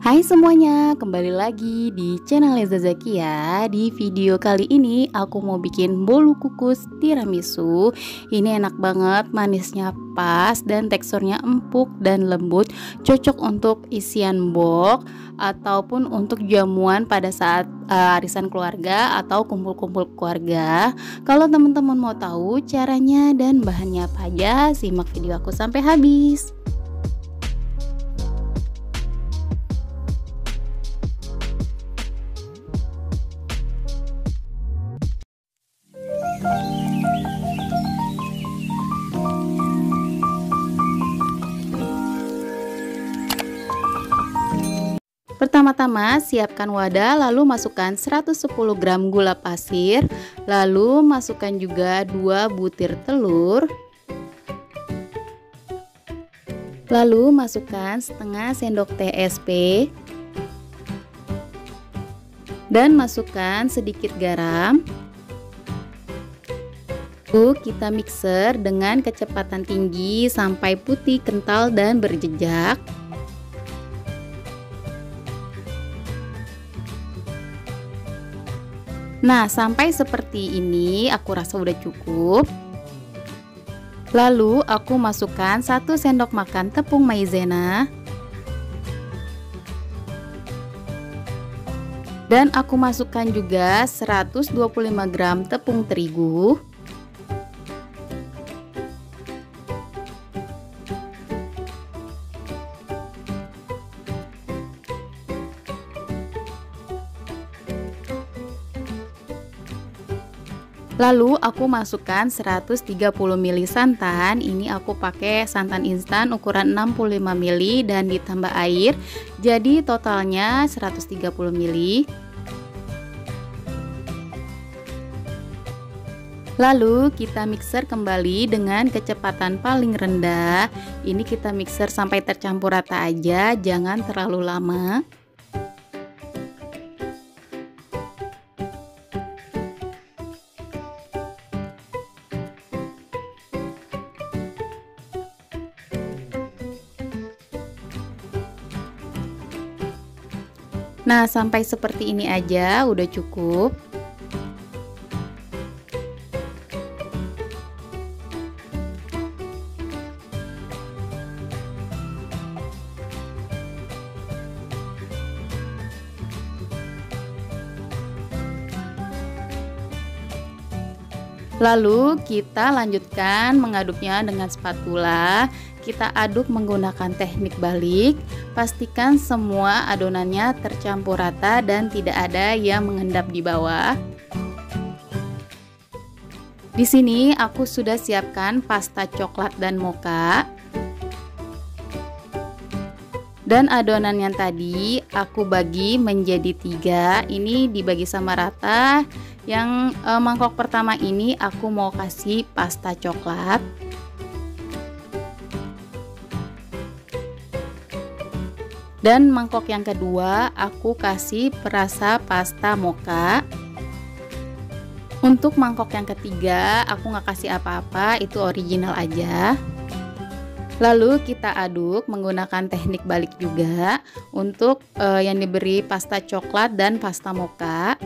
Hai semuanya, kembali lagi di channel Leza Zakia. Di video kali ini aku mau bikin bolu kukus tiramisu. Ini enak banget, manisnya pas dan teksturnya empuk dan lembut. Cocok untuk isian box ataupun untuk jamuan pada saat arisan keluarga atau kumpul-kumpul keluarga. Kalau teman-teman mau tahu caranya dan bahannya apa aja, simak video aku sampai habis. Pertama-tama siapkan wadah, lalu masukkan 110 gram gula pasir, lalu masukkan juga 2 butir telur, lalu masukkan setengah sendok teh SP, dan masukkan sedikit garam. Lalu kita mixer dengan kecepatan tinggi sampai putih, kental, dan berjejak. Nah, sampai seperti ini aku rasa udah cukup. Lalu aku masukkan 1 sendok makan tepung maizena. Dan aku masukkan juga 125 gram tepung terigu. Lalu aku masukkan 130 ml santan. Ini aku pakai santan instan ukuran 65 ml dan ditambah air. Jadi totalnya 130 ml. Lalu kita mixer kembali dengan kecepatan paling rendah. Ini kita mixer sampai tercampur rata aja, jangan terlalu lama. Nah, sampai seperti ini aja udah cukup. Lalu kita lanjutkan mengaduknya dengan spatula. Kita aduk menggunakan teknik balik. Pastikan semua adonannya tercampur rata dan tidak ada yang mengendap di bawah. Di sini aku sudah siapkan pasta coklat dan mocha. Dan adonan yang tadi aku bagi menjadi 3. Ini dibagi sama rata. Yang mangkok pertama ini aku mau kasih pasta coklat. Dan mangkok yang kedua aku kasih perasa pasta mocha. Untuk mangkok yang ketiga aku nggak kasih apa-apa, itu original aja. Lalu kita aduk menggunakan teknik balik juga untuk yang diberi pasta coklat dan pasta mocha.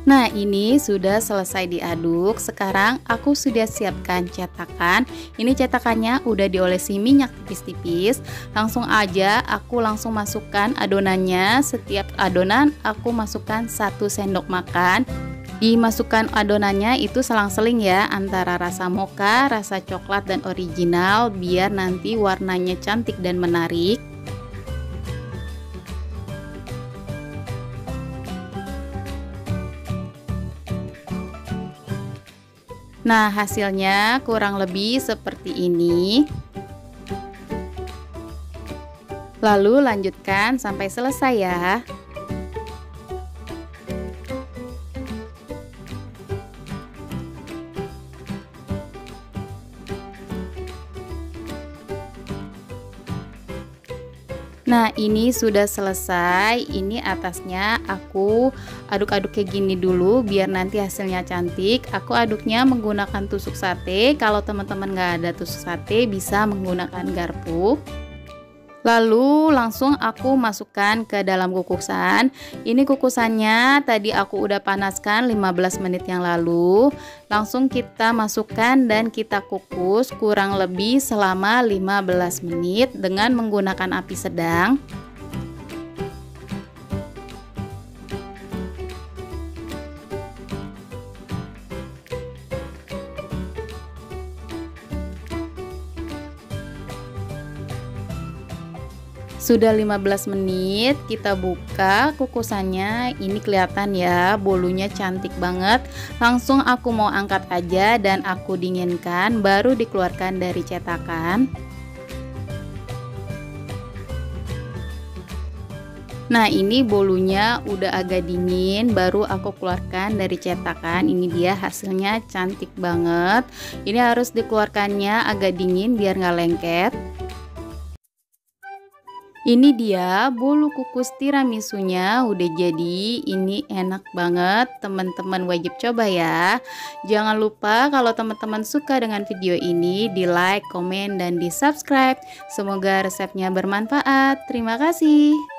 Nah, ini sudah selesai diaduk. Sekarang aku sudah siapkan cetakan. Ini cetakannya udah diolesi minyak tipis-tipis. Langsung aja aku masukkan adonannya. Setiap adonan aku masukkan 1 sendok makan. Dimasukkan adonannya itu selang-seling ya, antara rasa mocha, rasa coklat, dan original, biar nanti warnanya cantik dan menarik. Nah, hasilnya kurang lebih seperti ini. Lalu lanjutkan sampai selesai ya. Nah, ini sudah selesai. Ini atasnya aku aduk-aduk kayak gini dulu biar nanti hasilnya cantik. Aku aduknya menggunakan tusuk sate. Kalau teman-teman nggak ada tusuk sate, bisa menggunakan garpu. Lalu langsung aku masukkan ke dalam kukusan. Ini kukusannya tadi aku udah panaskan 15 menit yang lalu. Langsung kita masukkan dan kita kukus kurang lebih selama 15 menit dengan menggunakan api sedang. Sudah 15 menit, kita buka kukusannya. Ini kelihatan ya, bolunya cantik banget. Langsung aku mau angkat aja dan aku dinginkan, baru dikeluarkan dari cetakan. Nah, ini bolunya udah agak dingin, baru aku keluarkan dari cetakan. Ini dia hasilnya, cantik banget. Ini harus dikeluarkannya agak dingin biar nggak lengket. Ini dia bolu kukus tiramisunya udah jadi. Ini enak banget, teman-teman wajib coba ya. Jangan lupa kalau teman-teman suka dengan video ini, di like, komen, dan di subscribe. Semoga resepnya bermanfaat. Terima kasih.